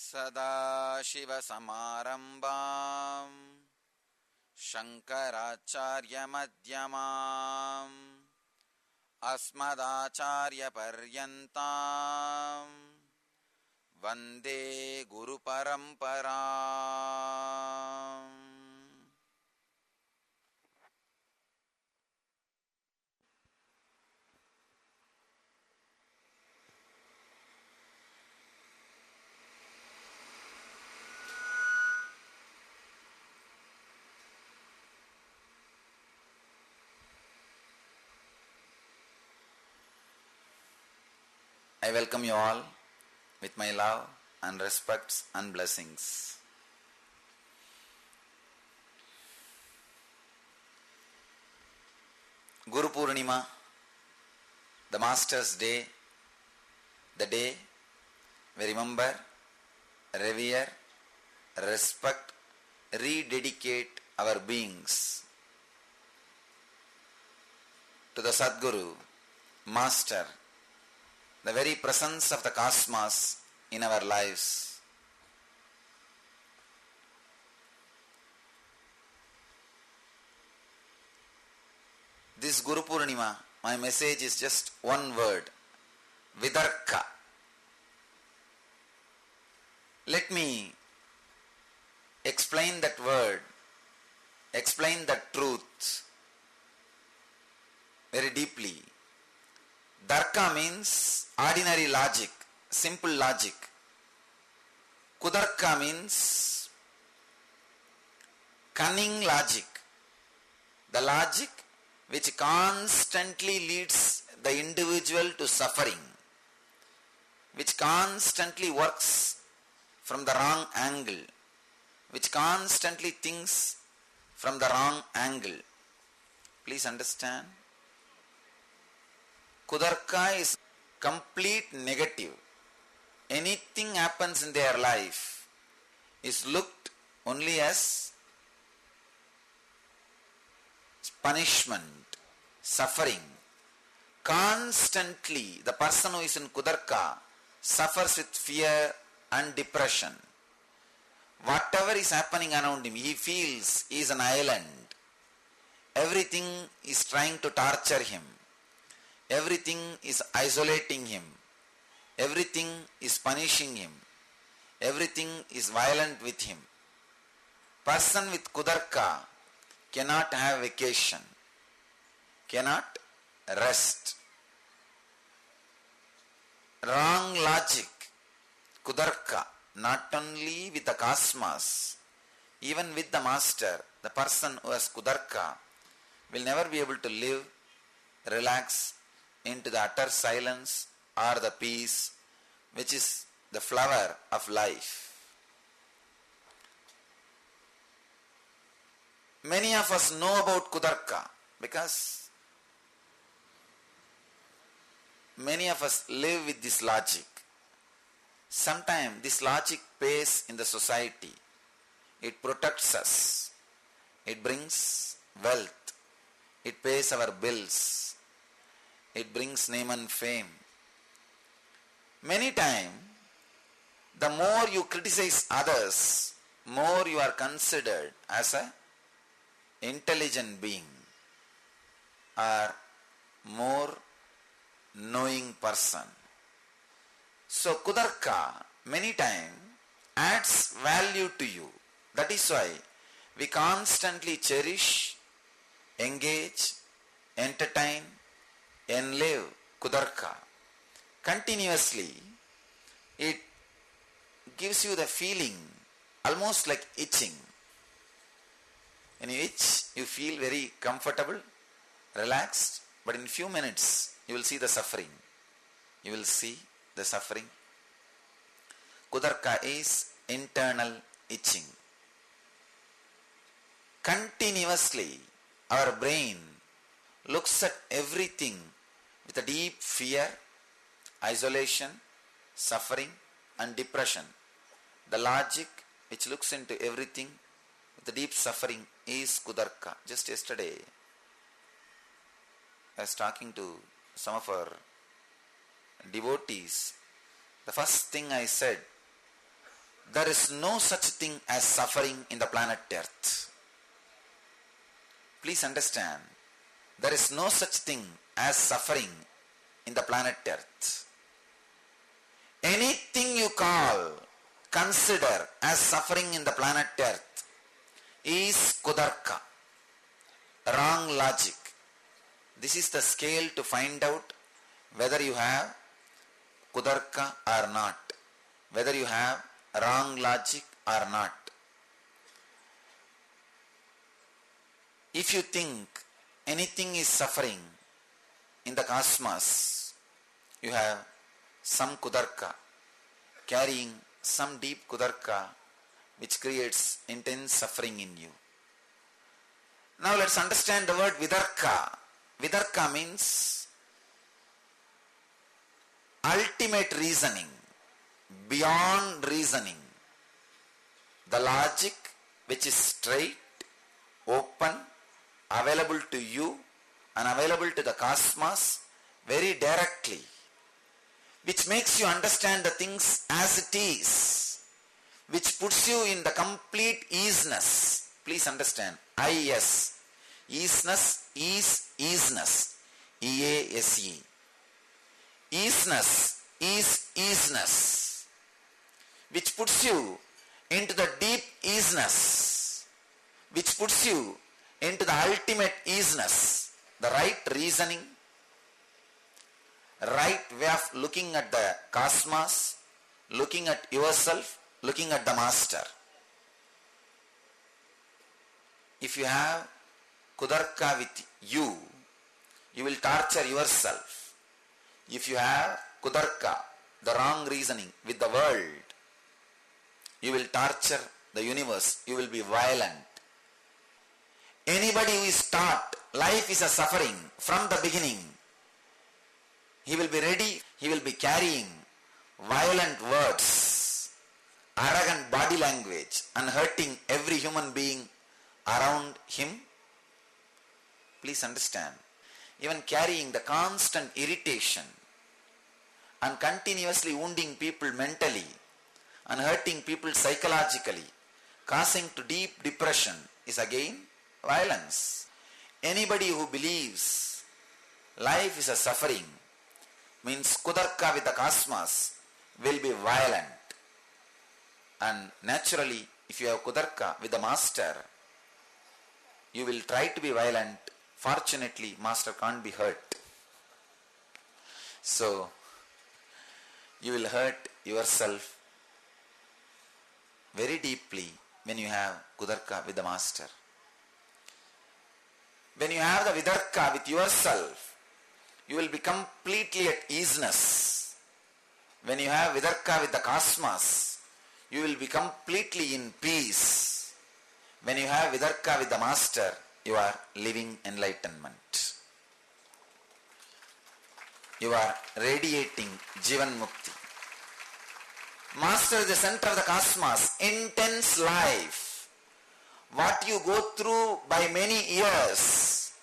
सदाशिवसमारम्भां शङ्कराचार्यमध्यमाम् अस्मदाचार्यपर्यन्तां वन्दे गुरुपरम्पराम्. I welcome you all with my love and respects and blessings. Guru Poornima, the Master's Day, the day we remember, revere, respect, rededicate our beings to the Sadguru, Master, the very presence of the cosmos in our lives. This Guru Poornima, my message is just one word, Vitarka. Let me explain that word, explain that truth very deeply. Tarka means ordinary logic, simple logic. Kutarka means cunning logic, the logic which constantly leads the individual to suffering, which constantly works from the wrong angle, which constantly thinks from the wrong angle. Please understand. Kutarka is complete negative. Anything happens in their life is looked only as punishment, suffering. Constantly, the person who is in Kutarka suffers with fear and depression. Whatever is happening around him, he feels he is an island. Everything is trying to torture him. Everything is isolating him. Everything is punishing him. Everything is violent with him. Person with Kutarka cannot have vacation, cannot rest. Wrong logic, Kutarka, not only with the cosmos, even with the Master, the person who has Kutarka will never be able to live, relax into the utter silence or the peace which is the flower of life. Many of us know about Kutarka because many of us live with this logic. Sometimes this logic pays in the society. It protects us. It brings wealth. It pays our bills. It brings name and fame. Many times, the more you criticize others, more you are considered as a intelligent being or more knowing person. So Kutarka many times adds value to you. That is why we constantly cherish, engage, entertain, enlive Kutarka. Continuously, it gives you the feeling almost like itching. When you itch, you feel very comfortable, relaxed, but in few minutes, you will see the suffering. You will see the suffering. Kutarka is internal itching. Continuously, our brain looks at everything with a deep fear, isolation, suffering and depression. The logic which looks into everything with a deep suffering is Kutarka. Just yesterday, I was talking to some of our devotees. The first thing I said, there is no such thing as suffering in the planet Earth. Please understand, there is no such thing as suffering in the planet Earth. Anything you consider as suffering in the planet Earth is kutarka, wrong logic. This is the scale to find out whether you have kutarka or not, whether you have wrong logic or not. If you think anything is suffering in the cosmos, you have some kutarka, carrying some deep kutarka which creates intense suffering in you. Now let's understand the word Vitarka. Vitarka means ultimate reasoning, beyond reasoning. The logic which is straight, open, available to you and available to the cosmos very directly, which makes you understand the things as it is, which puts you in the complete easiness. Please understand, I-S. Easiness is easiness. E-A-S-E. Easiness is easiness, which puts you into the deep easiness, which puts you into the ultimate easiness, the right reasoning, right way of looking at the cosmos, looking at yourself, looking at the master. If you have kutarka with you, you will torture yourself. If you have kutarka, the wrong reasoning, with the world, you will torture the universe, you will be violent. Anybody who is taught life is a suffering from the beginning, he will be ready, he will be carrying violent words, arrogant body language and hurting every human being around him. Please understand, even carrying the constant irritation and continuously wounding people mentally and hurting people psychologically, causing to deep depression is again violence. Anybody who believes life is a suffering means kutarka with the cosmos will be violent. And naturally, if you have kutarka with the master, you will try to be violent. Fortunately, master can't be hurt. So, you will hurt yourself very deeply when you have kutarka with the master. When you have the vitarka with yourself, you will be completely at easiness. When you have vitarka with the cosmos, you will be completely in peace. When you have vitarka with the master, you are living enlightenment. You are radiating Jivan Mukti. Master is the center of the cosmos, intense life. What you go through by many years,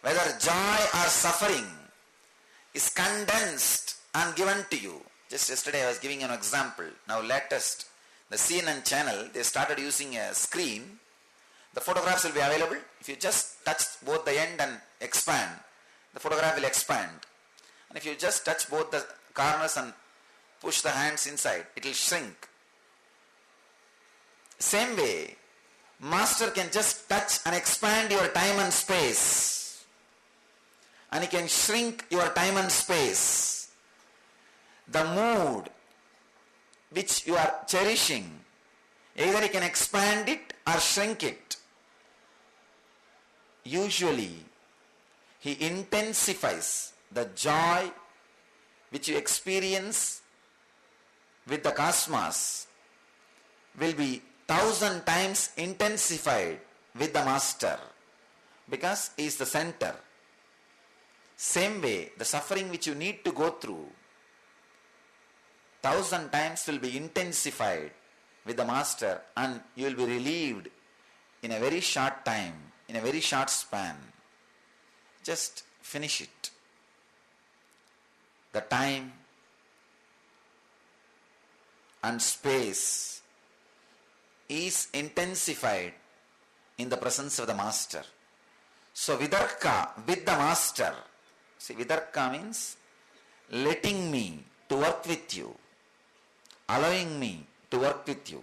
whether joy or suffering, is condensed and given to you. Just yesterday I was giving an example. Now latest, the CNN channel, they started using a screen. The photographs will be available. If you just touch both the end and expand, the photograph will expand. And if you just touch both the corners and push the hands inside, it will shrink. Same way, Master can just touch and expand your time and space. And he can shrink your time and space. The mood which you are cherishing, either he can expand it or shrink it. Usually, he intensifies the joy which you experience with the cosmos will be 1,000 times intensified with the master, because he is the center. Same way, the suffering which you need to go through 1,000 times will be intensified with the master, and you will be relieved in a very short time, in a very short span. Just finish it. The time and space is intensified in the presence of the master. So Vitarka with the master. See, Vitarka means letting me to work with you, allowing me to work with you.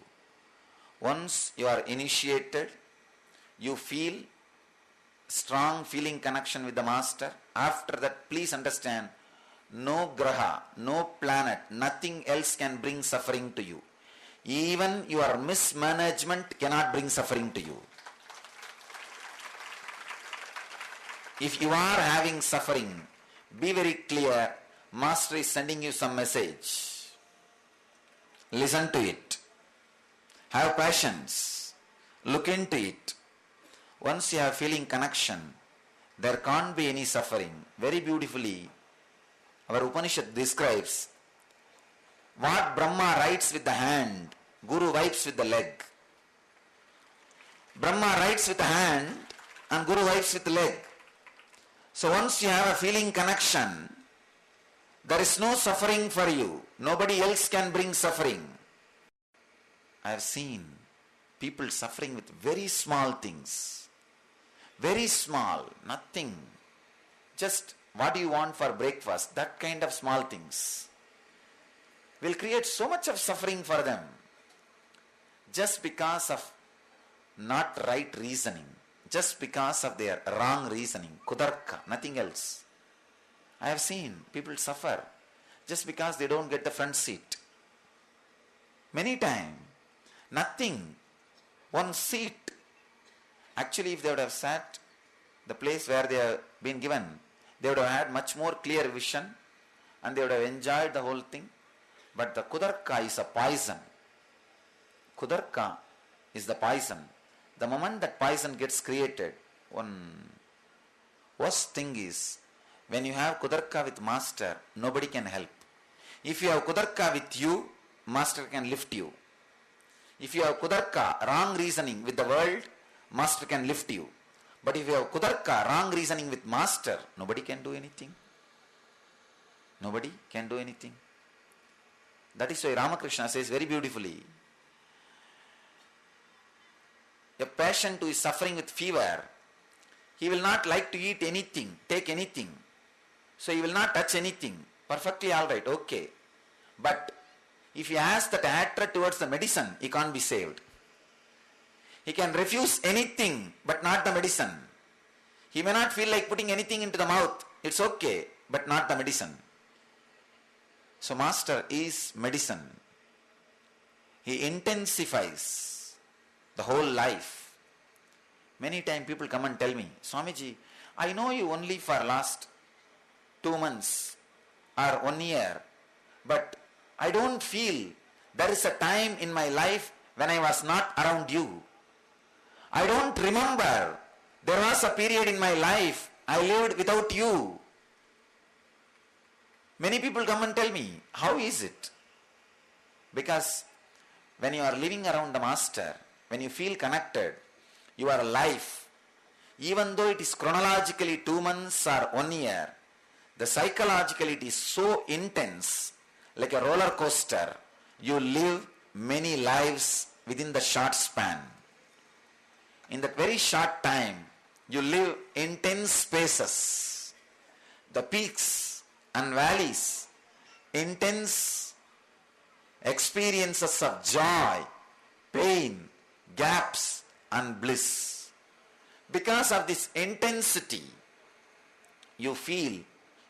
Once you are initiated, you feel strong feeling connection with the master. After that, please understand, no graha, no planet, nothing else can bring suffering to you. Even your mismanagement cannot bring suffering to you. If you are having suffering, be very clear, master is sending you some message. Listen to it. Have patience. Look into it. Once you have feeling connection, there can't be any suffering. Very beautifully, our Upanishad describes what Brahma writes with the hand, Guru wipes with the leg. Brahma writes with the hand and Guru wipes with the leg. So once you have a feeling connection, there is no suffering for you. Nobody else can bring suffering. I have seen people suffering with very small things. Very small, nothing. Just what do you want for breakfast? That kind of small things will create so much of suffering for them. Just because of not right reasoning. Just because of their wrong reasoning. Kutarka, nothing else. I have seen people suffer just because they don't get the front seat. Many times, nothing. One seat. Actually, if they would have sat the place where they have been given, they would have had much more clear vision and they would have enjoyed the whole thing. But the kutarka is a poison. Kutarka is the poison. The moment that poison gets created, one worst thing is, when you have kutarka with master, nobody can help. If you have kutarka with you, master can lift you. If you have kutarka, wrong reasoning with the world, master can lift you. But if you have kutarka, wrong reasoning with master, nobody can do anything. Nobody can do anything. That is why Ramakrishna says very beautifully, a patient who is suffering with fever, he will not like to eat anything, take anything. So he will not touch anything. Perfectly alright, okay. But if he has that hatred towards the medicine, he can't be saved. He can refuse anything, but not the medicine. He may not feel like putting anything into the mouth. It's okay, but not the medicine. So master is medicine. He intensifies the whole life. Many times people come and tell me, Swamiji, I know you only for last 2 months or 1 year, but I don't feel there is a time in my life when I was not around you. I don't remember there was a period in my life I lived without you. Many people come and tell me, how is it? Because when you are living around the master, when you feel connected, your life, even though it is chronologically 2 months or 1 year, the psychologically it is so intense, like a roller coaster. You live many lives within the short span. In that very short time, you live intense spaces, the peaks and valleys, intense experiences of joy, pain, gaps and bliss. Because of this intensity, you feel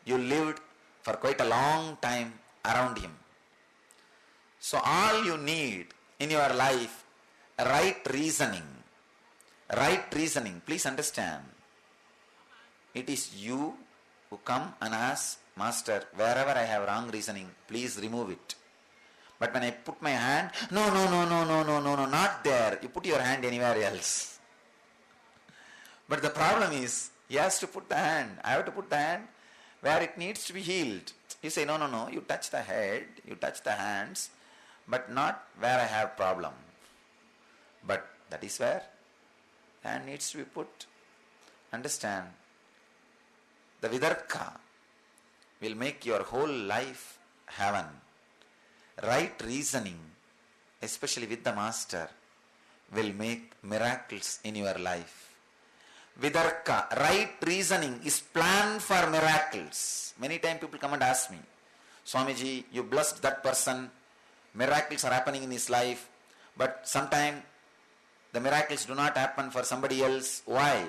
you lived for quite a long time around him. So all you need in your life, right reasoning. Right reasoning. Please understand, it is you who come and ask, Master, wherever I have wrong reasoning, please remove it. But when I put my hand, no, not there. You put your hand anywhere else. But the problem is, he has to put the hand. I have to put the hand where it needs to be healed. You say, no, you touch the head, you touch the hands, but not where I have problem. But that is where hand needs to be put. Understand? The Vitarka will make your whole life heaven. Right reasoning, especially with the master, will make miracles in your life. Vitarka, right reasoning, is planned for miracles. Many times people come and ask me, Swamiji, you blessed that person, miracles are happening in his life, but sometimes the miracles do not happen for somebody else. Why?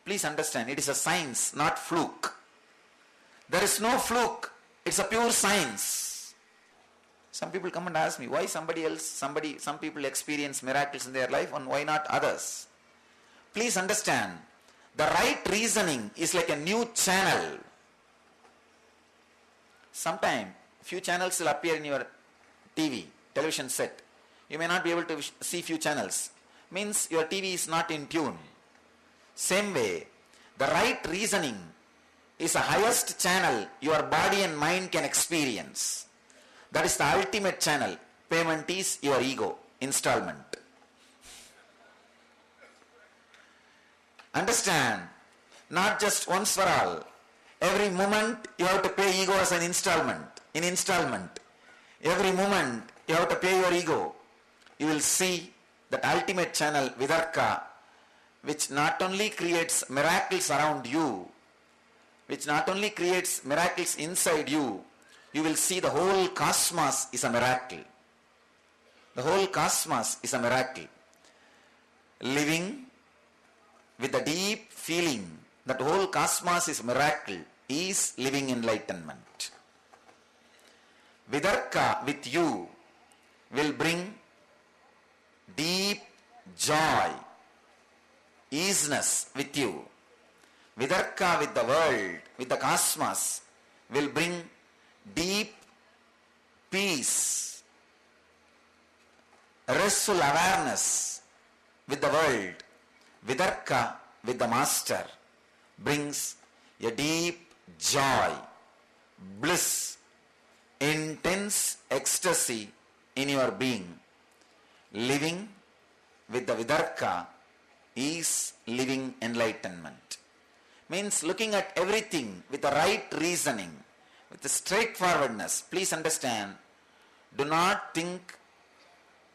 Please understand, it is a science, not fluke. There is no fluke, it's a pure science. Some people come and ask me, why some people experience miracles in their life and why not others? Please understand, the right reasoning is like a new channel. Sometime, few channels will appear in your television set. You may not be able to see few channels. Means your TV is not in tune. Same way, the right reasoning is the highest channel your body and mind can experience. That is the ultimate channel. Payment is your ego, installment. Understand, not just once for all. Every moment you have to pay ego as an installment. In installment, every moment you have to pay your ego. You will see that ultimate channel, Vitarka, which not only creates miracles around you, which not only creates miracles inside you, you will see the whole cosmos is a miracle. The whole cosmos is a miracle. Living with the deep feeling that the whole cosmos is a miracle is living enlightenment. Vitarka with you will bring deep joy, easiness with you. Vitarka with the world, with the cosmos, will bring deep peace, restful awareness with the world. Vitarka with the master brings a deep joy, bliss, intense ecstasy in your being. Living with the Vitarka is living enlightenment. Means looking at everything with the right reasoning, with the straightforwardness. Please understand, do not think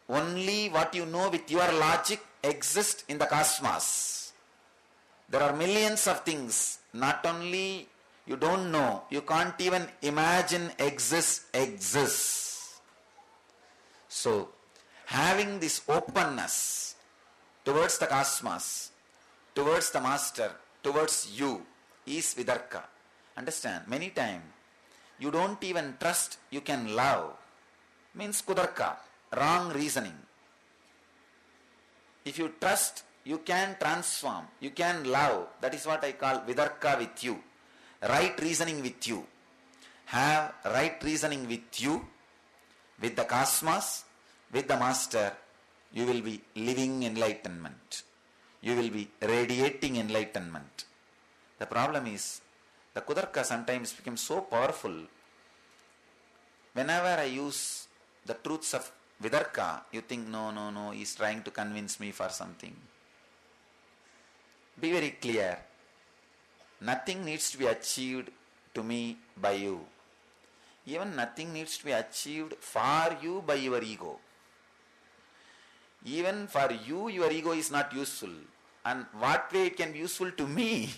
only what you know with your logic exists in the cosmos. There are millions of things, not only you don't know, you can't even imagine exists. So, having this openness towards the cosmos, towards the master, towards you is Vitarka. Understand, many times you don't even trust you can love. Means kutarka, wrong reasoning. If you trust, you can transform, you can love. That is what I call Vitarka with you. Right reasoning with you. Have right reasoning with you, with the cosmos, with the master. You will be living enlightenment. You will be radiating enlightenment. The problem is, the kutarka sometimes becomes so powerful. Whenever I use the truths of Vitarka, you think, no, he is trying to convince me for something. Be very clear. Nothing needs to be achieved to me by you. Even nothing needs to be achieved for you by your ego. Even for you, your ego is not useful. And what way it can be useful to me?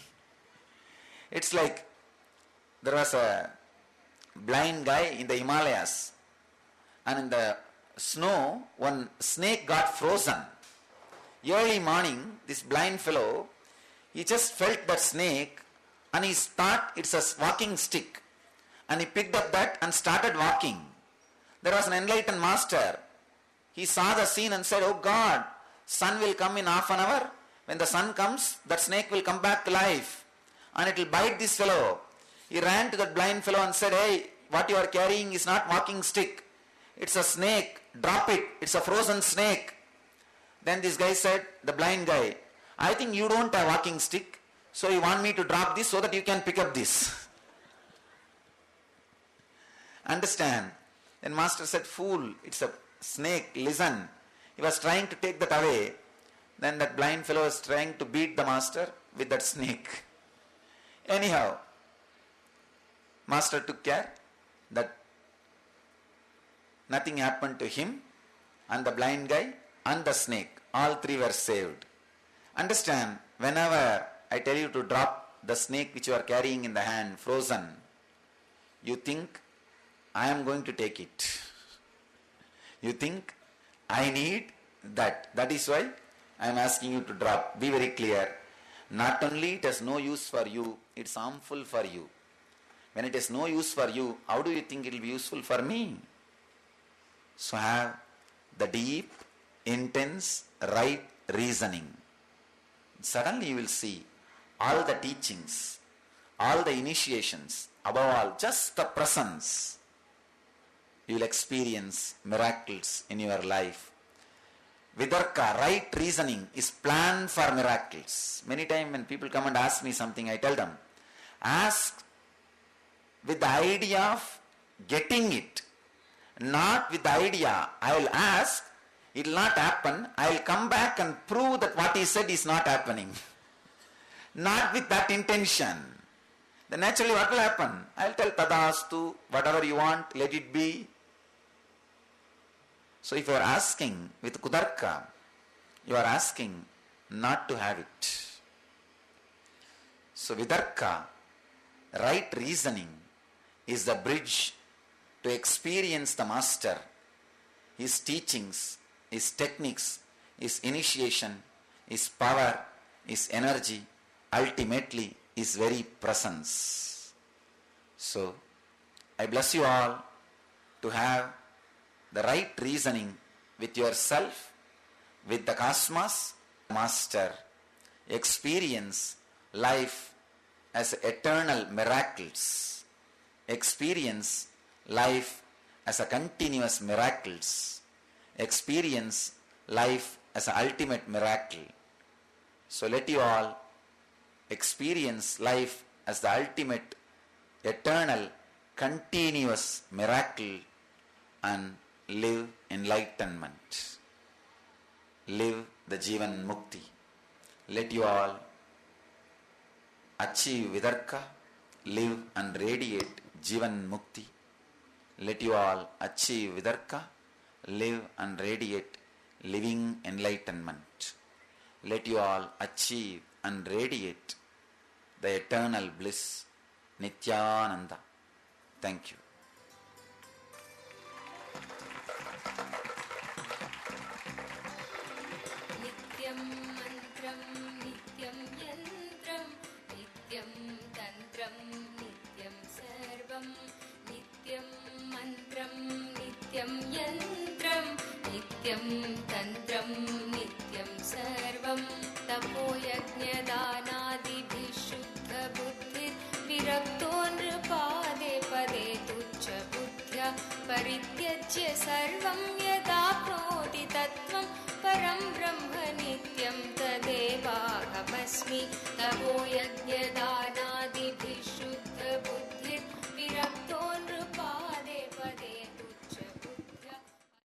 It's like there was a blind guy in the Himalayas, and in the snow, one snake got frozen. Early morning, this blind fellow, he just felt that snake and he thought it's a walking stick. And he picked up that and started walking. There was an enlightened master. He saw the scene and said, oh God, sun will come in half an hour. When the sun comes, that snake will come back to life and it will bite this fellow. He ran to that blind fellow and said, hey, what you are carrying is not walking stick. It's a snake. Drop it. It's a frozen snake. Then this guy said, the blind guy, I think you don't have walking stick, so you want me to drop this so that you can pick up this. Understand? Then master said, fool, it's a snake, listen. He was trying to take that away. Then that blind fellow was trying to beat the master with that snake. Anyhow, master took care that nothing happened to him and the blind guy and the snake, all three were saved. Understand, whenever I tell you to drop the snake which you are carrying in the hand, frozen, you think, I am going to take it. You think, I need that. That is why I am asking you to drop. Be very clear. Not only it has no use for you, it's harmful for you. When it has no use for you, how do you think it will be useful for me? So have the deep, intense, right reasoning. Suddenly you will see all the teachings, all the initiations, above all, just the presence. You will experience miracles in your life. Vitarka, right reasoning, is planned for miracles. Many times when people come and ask me something, I tell them, ask with the idea of getting it, not with the idea, I will ask, it will not happen, I will come back and prove that what he said is not happening. Not with that intention. Then naturally what will happen? I will tell tadastu, whatever you want, let it be. So if you are asking with kutarka, you are asking not to have it. So vitarka, right reasoning, is the bridge to experience the master, his teachings, his techniques, his initiation, his power, his energy, ultimately his very presence. So I bless you all to have the right reasoning with yourself, with the cosmos, master, experience life as eternal miracles, experience life as a continuous miracles, experience life as an ultimate miracle. So let you all experience life as the ultimate, eternal, continuous miracle and live enlightenment. Live the Jivan Mukti. Let you all achieve Vitarka, live and radiate Jivan Mukti. Let you all achieve Vitarka, live and radiate living enlightenment. Let you all achieve and radiate the eternal bliss, Nithyananda. Thank you. Nityam mantram, nityam yantram, nityam tantram, nityam sarvam. Nityam mantram, nityam yantram, nityam tantram, nityam sarvam. Tapo yajna danadibhi shuddha buddhir virakto nripade pade tuchcha buddhya parityajya sarvam yadapnoti tattvam param brahma nityam tadeva ahamasmi. Tapo yajna